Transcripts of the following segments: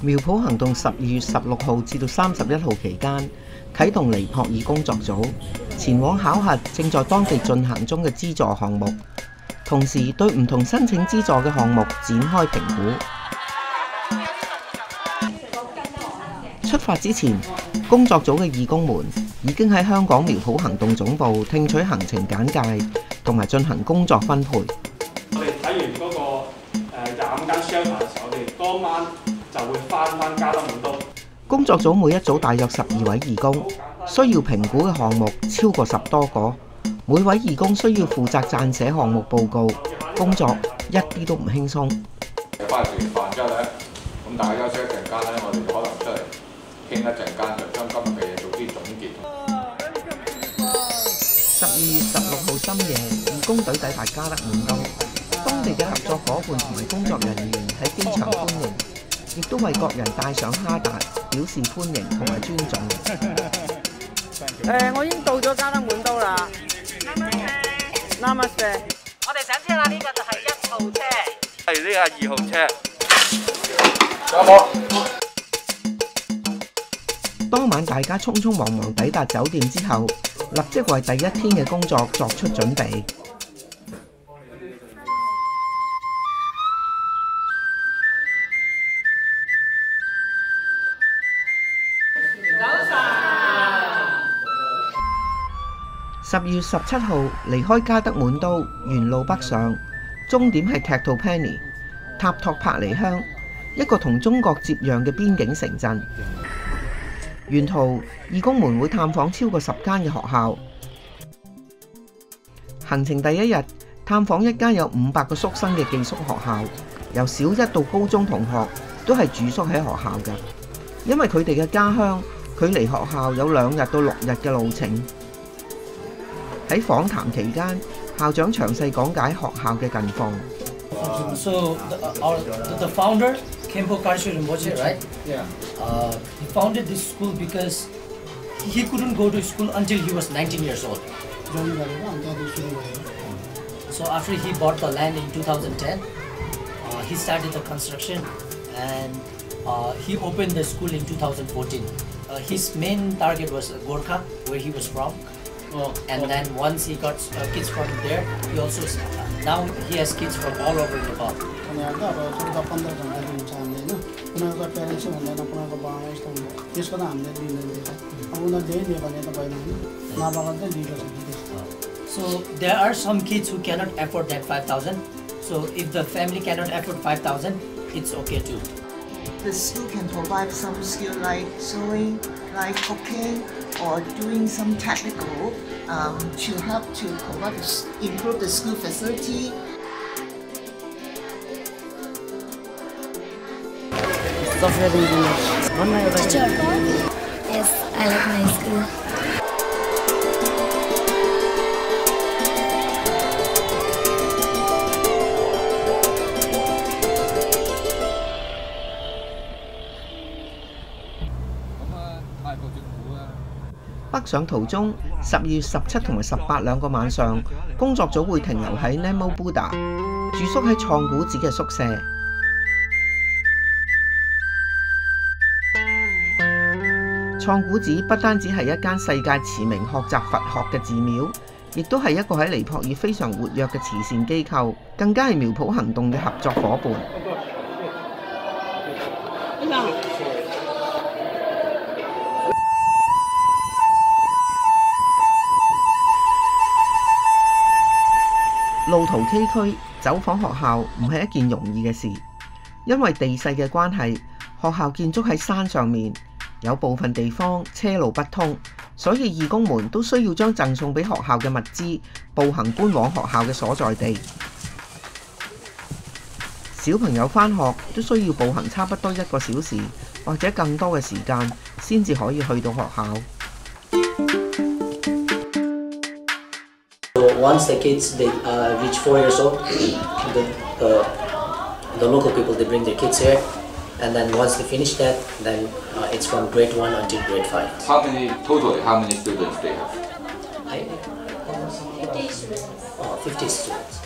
苗圃行動12月16號至到31號期間，啟動尼泊爾工作組前往考核正在當地進行中嘅資助項目，同時對唔同申請資助嘅項目展開評估。出發之前，工作組嘅義工們已經喺香港苗圃行動總部聽取行程簡介，同埋進行工作分配。我哋睇完嗰個25間 shelter 嘅時候，我哋當晚就會翻加德滿都。工作組每一組大約12位義工，需要評估嘅項目超過10多個，每位義工需要負責撰寫項目報告，工作一啲都唔輕鬆。翻嚟食完飯之後咧，咁大家休息一陣間咧，我哋就可能出嚟傾一陣間，就將今日嘅嘢做啲總結。12月16號深夜，義工隊抵達加德滿都，當地嘅合作伙伴同埋工作人員喺機場歡迎，亦都為各人帶上哈達，表示歡迎同埋尊重。我已經到咗加德滿都啦。Namaste。我哋上車啦，呢個就係1號車。係呢個2號車。有冇？當晚大家匆匆忙忙抵達酒店之後，立即為第一天嘅工作作出準備。12月17號離開加德滿都，沿路北上，終點係踢圖潘尼塔托帕尼鄉，一個同中國接壤嘅邊境城鎮。沿途義工們會探訪超過10間嘅學校。行程第一日，探訪一間有500個宿生嘅寄宿學校，由小1到高中同學都係住宿喺學校嘅，因為佢哋嘅家鄉距離學校有2日到6日嘅路程。喺訪談期間，校長詳細講解學校嘅近況。So the founder, Khenpo Karshu Rinpoche, right? Yeah. He founded this school because he couldn't go to school until he was 19 years old. So after he bought the land in 2010, he started the construction and he opened the school in 2014. His main target was Gorkha, where he was from. And then once he got kids from there, he also now he has kids from all over Nepal. So there are some kids who cannot afford that 5,000. So if the family cannot afford 5,000, it's okay too. The school can provide some skill like sewing, like cooking, or doing some technical to help to improve the school facility. Software engineer. Teacher. Yes, I like my school. 北上途中，12月17同埋18兩個晚上，工作組會停留喺 Nepal 住宿喺創古寺嘅宿舍。創古寺不單止係一間世界馳名學習佛學嘅寺廟，亦都係一個喺尼泊爾非常活躍嘅慈善機構，更加係苗圃行動嘅合作伙伴。路途崎嶇，走訪學校唔係一件容易嘅事，因為地勢嘅關係，學校建築喺山上面，有部分地方車路不通，所以義工們都需要將贈送俾學校嘅物資步行搬往學校嘅所在地。小朋友返學都需要步行差不多1個小時或者更多嘅時間先至可以去到學校。Once the kids reach 4 years old, the local people they bring their kids here, and then once they finish that, then it's from grade 1 until grade 5. How many students they have? 50 students. 50 students.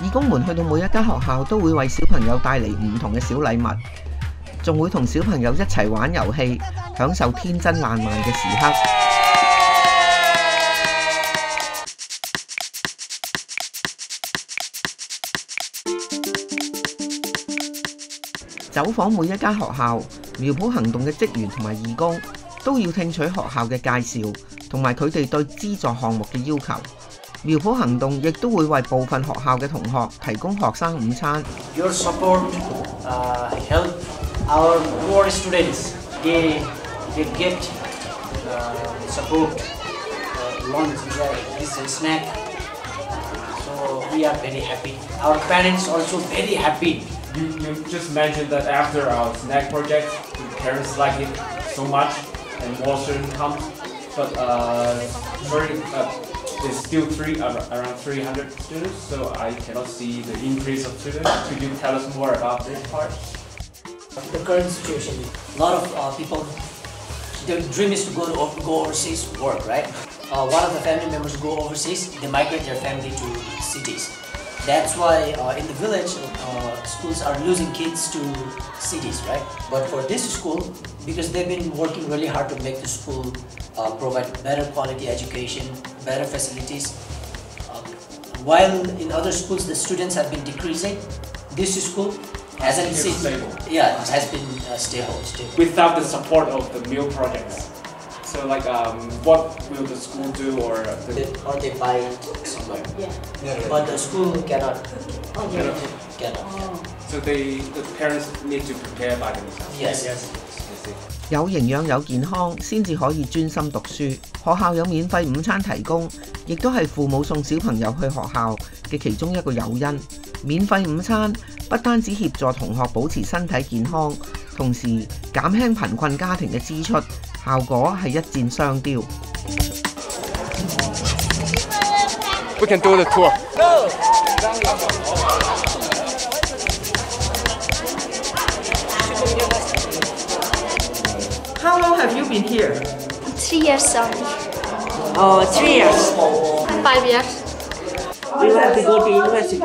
義工們去到每一間學校都會為小朋友帶嚟唔同嘅小禮物，仲會同小朋友一齊玩遊戲，享受天真爛漫嘅時刻。走訪每一間學校，苗圃行動嘅職員同埋義工都要聽取學校嘅介紹，同埋佢哋對資助項目嘅要求。苗圃行動亦都會為部分學校嘅同學提供學生午餐。Your support help our poor students. They get support lunch, this snack. So we are very happy. Our parents also very happy. You just mentioned that after our snack project, the parents like it so much and more students come. But there's still around 300 students, so I cannot see the increase of students. Could you tell us more about this part? The current situation, a lot of people, their dream is to go overseas to work, right? One of the family members go overseas, they migrate their family to cities. That's why in the village, schools are losing kids to cities, right? But for this school, because they've been working really hard to make the school provide better quality education, better facilities. While in other schools the students have been decreasing, this school hasn't seen. Yeah, it has been stable. Without the support of the meal projects. So like, what will the school do, or they buy it somewhere? Yeah. But the school cannot. So the parents need to prepare by themselves. Yes. 有營養有健康先至可以專心讀書。學校有免費午餐提供，亦都係父母送小朋友去學校嘅其中一個誘因。免費午餐不單止協助同學保持身體健康，同時減輕貧困家庭嘅支出，效果係一箭雙雕。We can do the tour. How long have you been here? 3 years only. Oh, 3 years. 5 years. We want to go to university.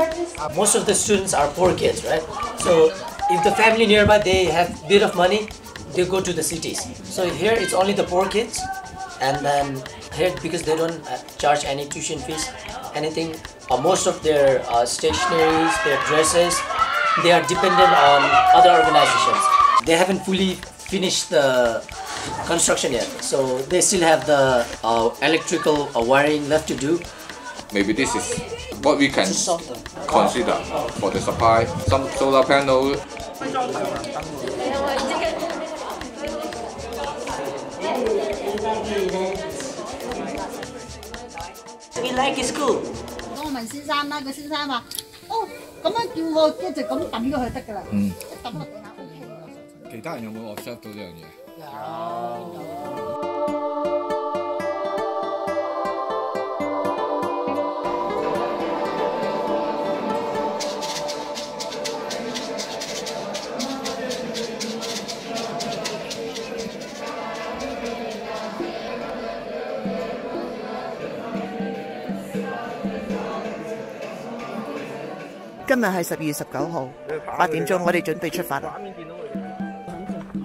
Most of the students are poor kids, right? So if the family nearby, they have a bit of money, they go to the cities. So here it's only the poor kids, and then here because they don't charge any tuition fees, anything. Most of their stationaries, their dresses, they are dependent on other organizations. They haven't fully finished the construction yet, so they still have the electrical wiring left to do. Maybe this is what we can consider for the supply. Some solar panel. We like school. 我問先生啦，個先生話：哦，咁樣叫我一直咁抌咗佢得㗎啦。一抌落地下 OK 㗎。其他人有冇 observe 到呢樣嘢？今日係12月19號8點鐘，我哋準備出發啦。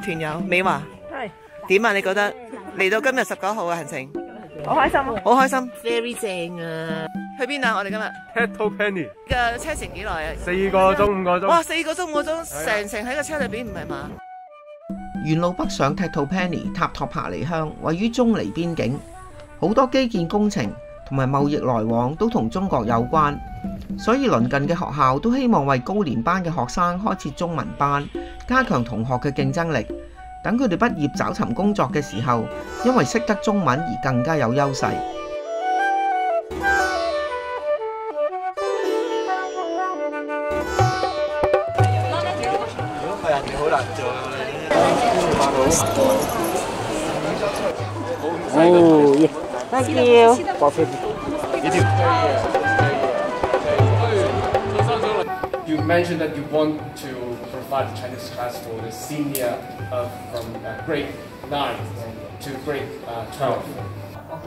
團友美華，係點啊？你覺得嚟到今日19號嘅行程？好開心啊！好開心 ，very 正啊！去邊啊？我哋今日 Tattoo Penny 嘅車程幾耐啊？4個鐘5個鐘。哇！4個鐘5個鐘，成程喺個車裏邊唔係嘛？沿路北上 Tattoo Penny 塔托帕尼鄉，位於中尼邊境，好多基建工程同埋貿易來往都同中國有關。所以鄰近嘅學校都希望為高年班嘅學生開設中文班，加強同學嘅競爭力，等佢哋畢業找尋工作嘅時候，因為識得中文而更加有優勢。好難做哦 ，thank you。You mentioned that you want to provide a Chinese class for the senior from grade 9 to grade 12.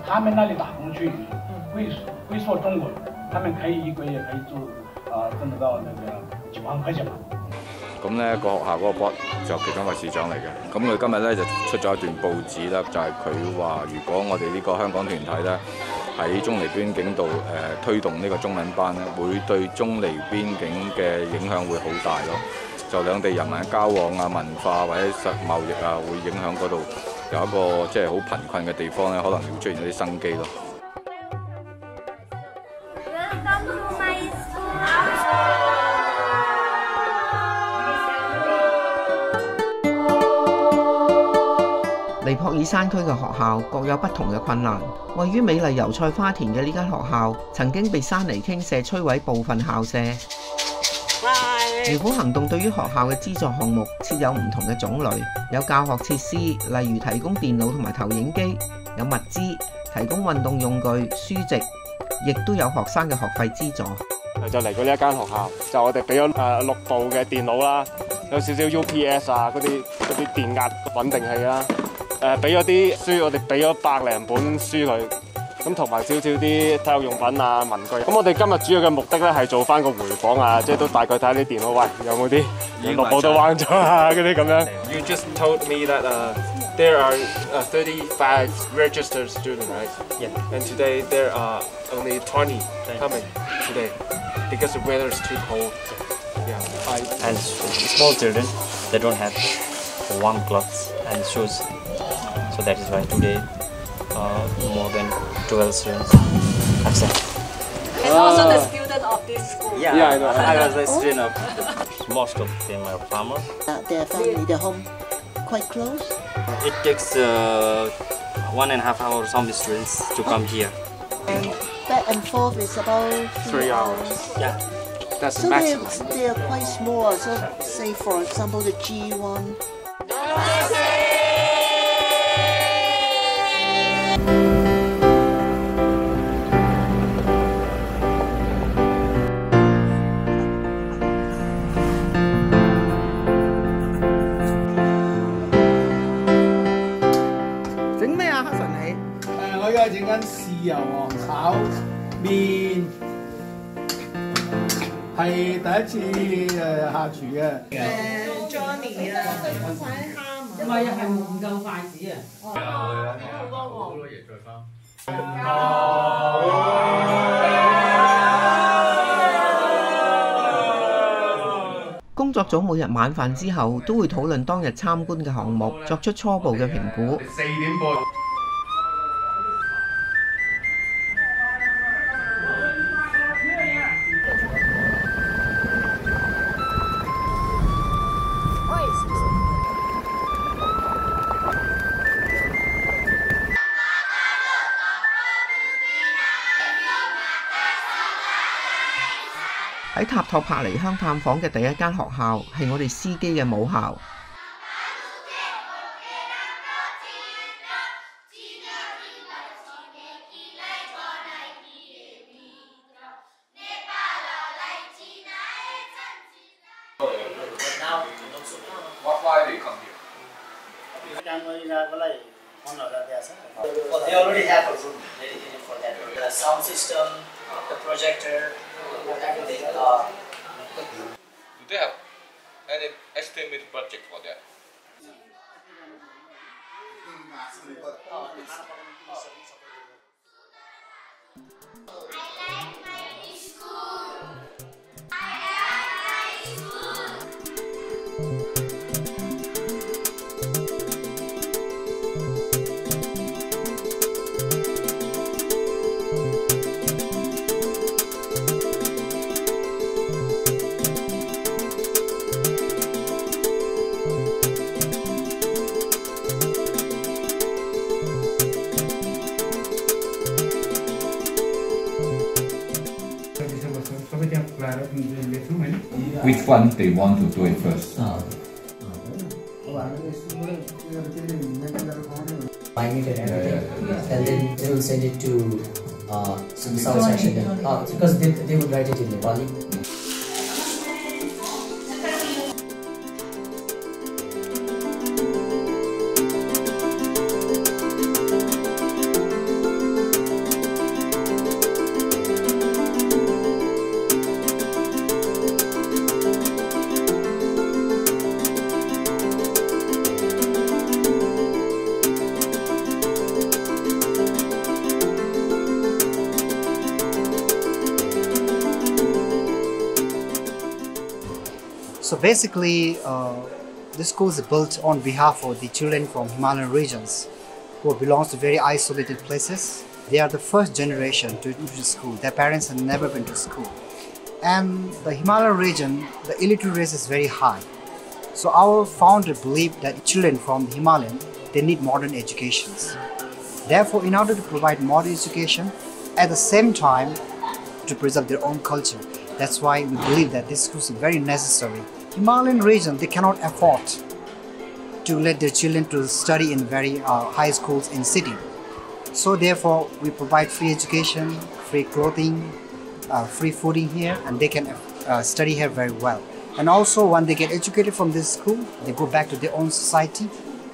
他们那里打工去会说中文，他们可以一个月可以挣得到那个9万块钱嘛。咁咧個學校嗰個 board 就其中一位市長嚟嘅。咁佢今日咧就出咗一段報紙啦，就係佢話如果我哋呢個香港團體咧喺中尼邊境度推動呢個中文班咧，會對中尼邊境嘅影響會好大咯。就兩地人民嘅交往啊、文化或者貿易啊，會影響嗰度有一個即係好貧困嘅地方咧，可能會出現一啲生機咯。尼泊爾山區嘅學校各有不同嘅困難。位於美麗油菜花田嘅呢間學校，曾經被山泥傾瀉摧毀部分校舍。苗圃行動對於學校嘅資助項目設有唔同嘅種類，有教學設施，例如提供電腦同埋投影機；有物資，提供運動用具、書籍，亦都有學生嘅學費資助。就嚟過呢一間學校，就我哋俾咗6部嘅電腦啦，有少少 UPS 啊，嗰啲電壓穩定器啦。俾咗啲書，我哋俾咗100零本書佢，咁同埋少少啲體育用品啊、文具。咁我哋今日主要嘅目的咧係做翻個回訪啊，即係都大概睇下啲電腦，喂有冇啲6部都玩咗啊嗰啲咁樣。You just told me that there are 35 registered students, right? Yeah. And today there are only 20 coming today because the weather is too cold. Yeah. And small children, they don't have warm clothes and shoes. So that is why today more than 12 students absent. And also the student of this school. Yeah, I know. I was a student of. Most of them are farmers. Their family, their home, quite close. It takes 1.5 hours some students to come here. And back and forth is about 3 hours. Yeah, that's so maximum. They are quite small. So say for example the G1. 整咩啊，黑神你？我而家整緊豉油黃炒麵，係第一次下廚嘅。Johnny 啊，放晒啲蝦啊，唔係啊，係唔夠筷子啊。好多嘢再翻。工作組每日晚飯之後都會討論當日參觀嘅項目，作出初步嘅評估。4點半。喺塔托帕尼鄉探訪嘅第一間學校係我哋司機嘅母校。Why do you come here? They already have a room dedicated for that. The sound system, the projector, everything. Do they have any estimated budget for that? Which one they want to do it first? Buying it and everything, and then they will send it to Sowers Action. Because they would write it in Nepali. So basically, the school is built on behalf of the children from Himalayan regions who belongs to very isolated places. They are the first generation to go to school. Their parents have never been to school. And the Himalayan region, the illiterate rate is very high. So our founder believed that children from the Himalayan, they need modern educations. Therefore, in order to provide modern education, at the same time, to preserve their own culture. That's why we believe that this school is very necessary. Himalayan region, they cannot afford to let their children to study in very high schools in city. So therefore, we provide free education, free clothing, free fooding here, and they can study here very well. And also, when they get educated from this school, they go back to their own society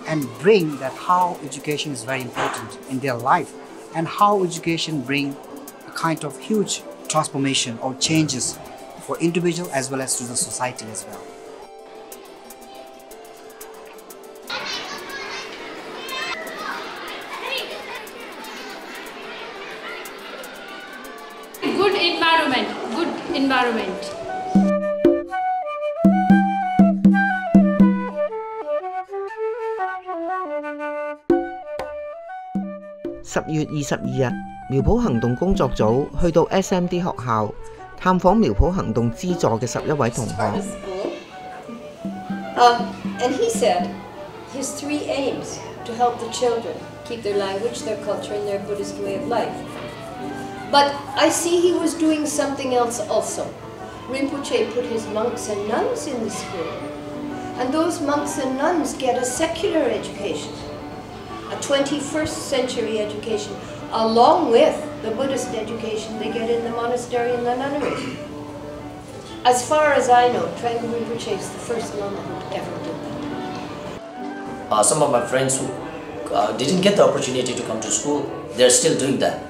and bring that how education is very important in their life, and how education bring a kind of huge transformation or changes for individual as well as to the society as well. Good environment. 10月22日，苗圃行動工作組去到 SMD 學校探訪苗圃行動資助嘅11位同學。And he said his 3 aims to help the children keep their language, their culture, and their Buddhist way of life. But I see he was doing something else also. Rinpoche put his monks and nuns in the school, and those monks and nuns get a secular education, a 21st century education, along with the Buddhist education they get in the monastery and the nunnery. As far as I know, Trengpa Rinpoche is the first Lama who ever did that. Some of my friends who didn't get the opportunity to come to school, they're still doing that.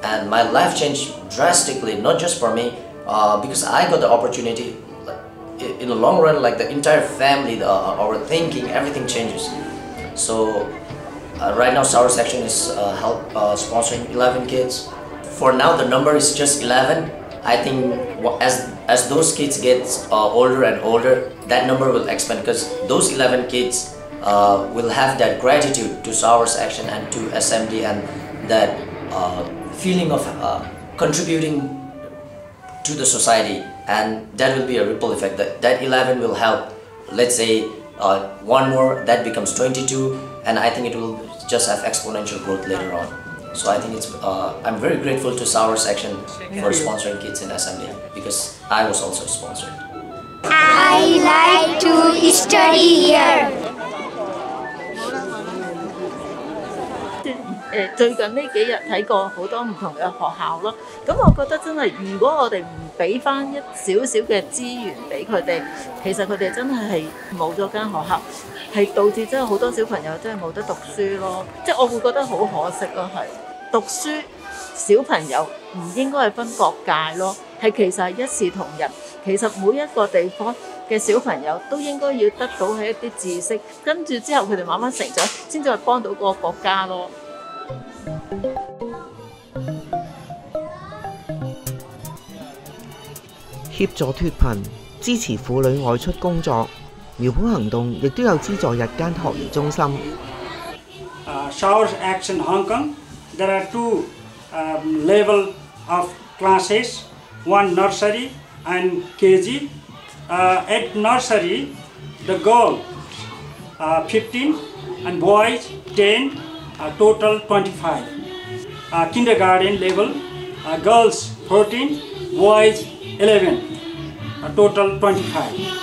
And my life changed drastically, not just for me, because I got the opportunity. In the long run, like the entire family, our thinking, everything changes. So right now, Sowers Action is sponsoring 11 kids. For now, the number is just 11. I think as those kids get older and older, that number will expand, because those 11 kids will have that gratitude to Sowers Action and to SMD, and that feeling of contributing to the society, and that will be a ripple effect. That 11 will help, let's say, one more, that becomes 22, and I think it will just have exponential growth later on. So I think it's, I'm very grateful to Sowers Action for sponsoring kids in SMD, because I was also sponsored. I like to study here. 最近呢幾日睇過好多唔同嘅學校咯，咁我覺得真係如果我哋唔俾翻一少少嘅資源俾佢哋，其實佢哋真係冇咗間學校，係導致真係好多小朋友真係冇得讀書咯，即係我會覺得好可惜咯，係讀書小朋友唔應該係分國界咯，係其實係一視同仁，其實每一個地方嘅小朋友都應該要得到係一啲知識，跟住之後佢哋慢慢成長，先至係幫到嗰個國家咯。協助脫貧、支持婦女外出工作，苗圃行動亦都有資助日間學兒中心。Sowers Action Hong Kong, there are 2 level of classes, one nursery and KG. At nursery, the girl 15 and boys 10, total 25. Kindergarten level, girls 14, boys 11, total 25.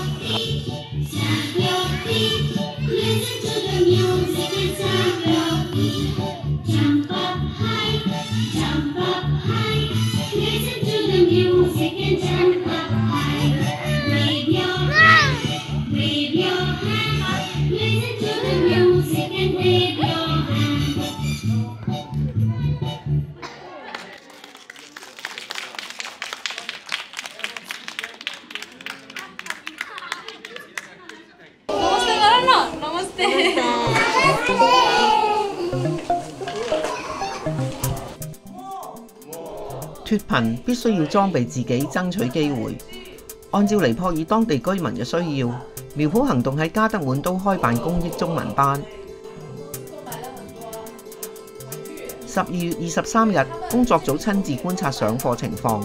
脫貧必須要裝備自己，爭取機會。按照尼泊爾當地居民嘅需要，苗圃行動喺加德滿都開辦公益中文班。12月23日，工作組親自觀察上課情況。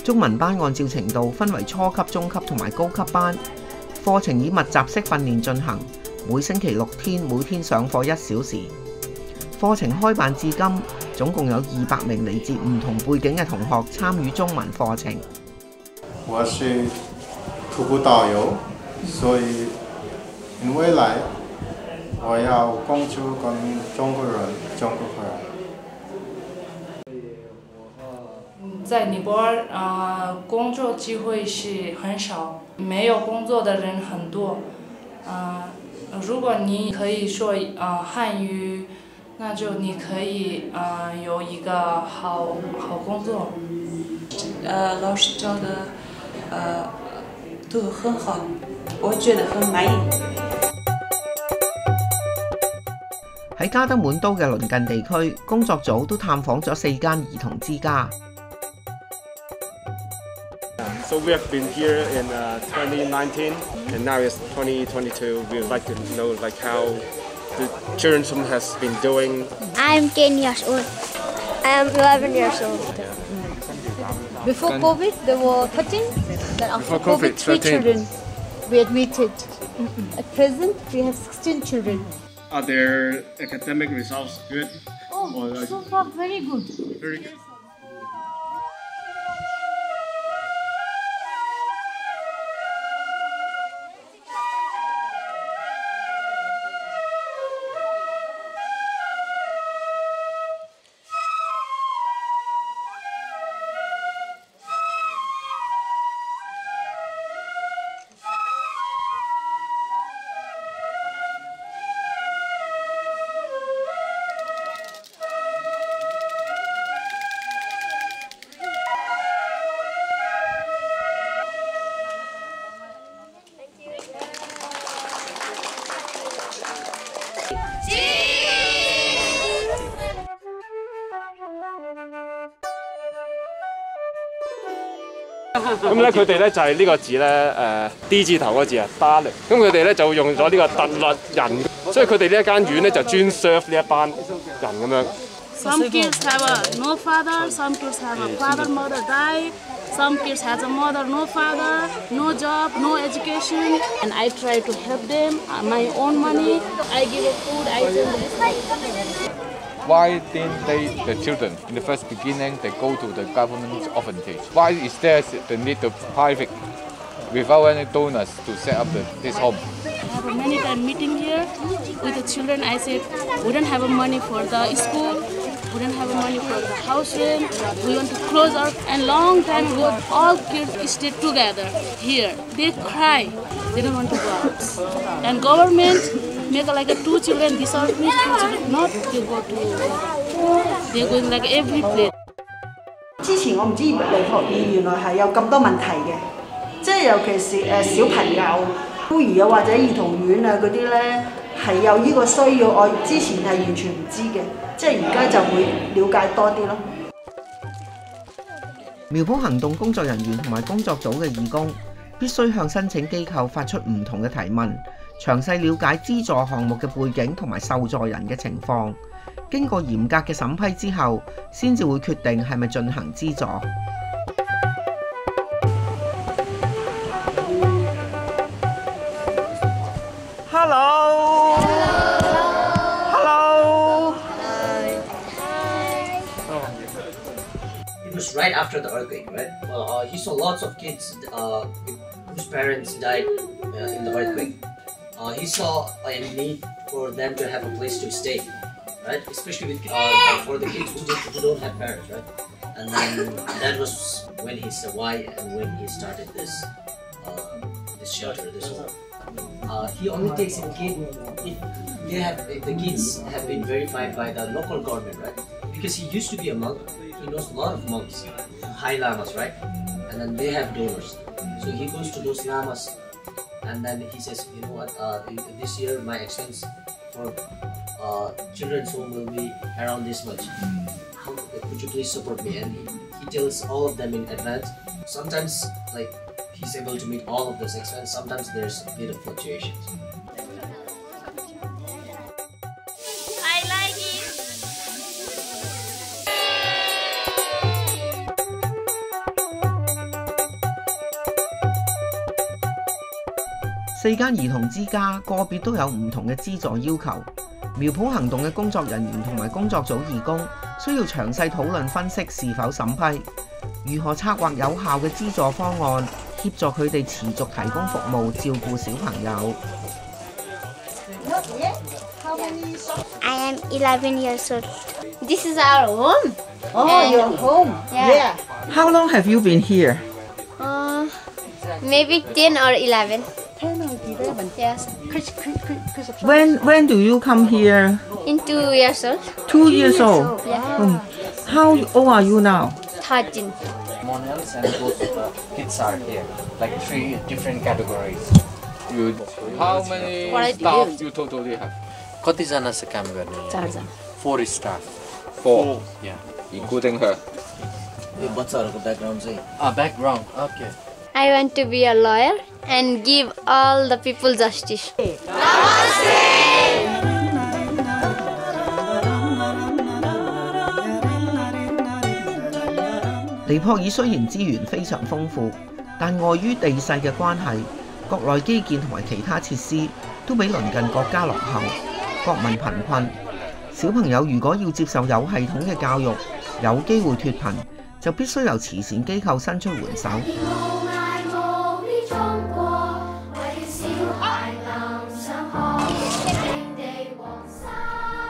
中文班按照程度分為初級、中級同埋高級班，課程以密集式訓練進行，每星期6天，每天上課1小時。課程開辦至今，總共有200名嚟自唔同背景嘅同學參與中文課程。我是徒步導遊，所以未來我要工作跟中國人。在尼泊尔工作機會是很少，沒有工作的人很多。如果你可以說漢語，那就你可以有一個好工作。老師教的都很好，我覺得很滿意。喺加德滿都嘅鄰近地區，工作組都探訪咗4間兒童之家。So we have been here in 2019, and now it's 2022. We would like to know how the children's home has been doing. I'm 10 years old. I am 11 years old. Before COVID, there were 13. Then after COVID, 3 children we admitted. At present, we have 16 children. Are their academic results good? Oh, so far very good. Very good.咁咧，佢哋咧就係呢個字咧，D 字頭嗰字啊 ，darling。咁佢哋咧就用咗呢個特律人，所以佢哋呢一間院咧就專 serve 呢一班人咁樣。Some kids have no father, some kids have a father, mother died. Some kids has a mother, no father, no job, no education. And I try to help them. My own money, I give a food, I send them. Why didn't the children, in the first beginning, they go to the government orphanage? Why is there the need to private, without any donors, to set up this home? I have a many time meeting here with the children. I said, we don't have money for the school, we don't have money for the house rent, we want to close our, and long time ago, all kids stayed together here. They cry, they don't want to go out. And government, make like 2 children, these are 2 children, not they go to, they go like every place. 之前我唔知尼泊爾原來係有咁多問題嘅，即係尤其是小朋友、孤兒啊或者兒童院啊嗰啲咧係有呢個需要，我之前係完全唔知嘅，即係而家就會了解多啲咯。苗圃行動工作人員同埋工作組嘅義工必須向申請機構發出唔同嘅提問。詳細了解資助項目嘅背景同埋受助人嘅情況，經過嚴格嘅審批之後，先至會決定係咪進行資助。Hello. Hello. It was right after the earthquake, right? Well, he saw lots of kids whose parents died in the earthquake. He saw a need for them to have a place to stay, right? Especially with, for the kids who don't have parents, right? And then that was when he said why and when he started this this shelter, this home. He only takes in kids if the kids have been verified by the local government, right? Because he used to be a monk, he knows a lot of monks, high lamas, right? And then they have donors, so he goes to those lamas. And then he says, you know what, this year my expense for children's home will be around this much. Could you please support me? And he tells all of them in advance. Sometimes, like, he's able to meet all of those expenses. Sometimes there's a bit of fluctuations. I like it. 4間兒童之家個別都有唔同嘅資助要求。苗圃行動嘅工作人員同埋工作組義工需要詳細討論分析是否審批，如何策劃有效嘅資助方案，協助佢哋持續提供服務，照顧小朋友。I am 11 years old. This is our home. Oh, your home. Yeah. How long have you been here? Maybe 10 or 11. 10 or 11. Yes. When do you come here? In 2 years old. 2 years old. Yeah. How old are you now? 13. Monels and those kids are here, like 3 different categories. How many What I staff do? you totally have? कतिजना चाहिँ काम गर्ने? 4 staff. 4. Yeah. Including her. यो बच्चाहरूको ब्याकग्राउन्ड चाहिँ background. Okay. I want to be a lawyer and give all the people justice. Namaste! 尼泊爾雖然資源非常豐富，但礙於地勢嘅關係，國內基建同埋其他設施都比鄰近國家落後，國民貧困。小朋友如果要接受有系統嘅教育，有機會脫貧，就必須由慈善機構伸出援手。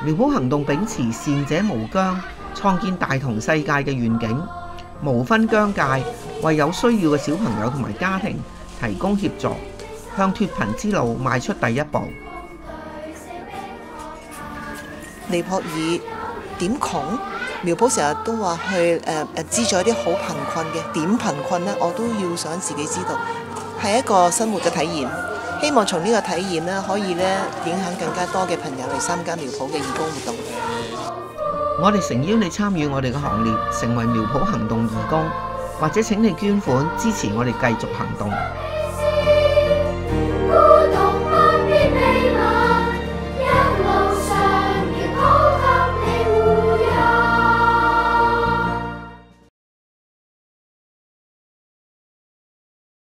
苗圃行動秉持善者無疆，創建大同世界嘅願景，無分疆界，為有需要嘅小朋友同埋家庭提供協助，向脫貧之路邁出第一步。尼泊爾點窮？苗圃成日都話去資助一啲好貧困嘅，點貧困呢？我都要想自己知道，係一個生活嘅體驗。希望從呢個體驗呢，可以呢影響更加多嘅朋友嚟參加苗圃嘅義工活動。我哋誠邀你參與我哋嘅行列，成為苗圃行動義工，或者請你捐款支持我哋繼續行動。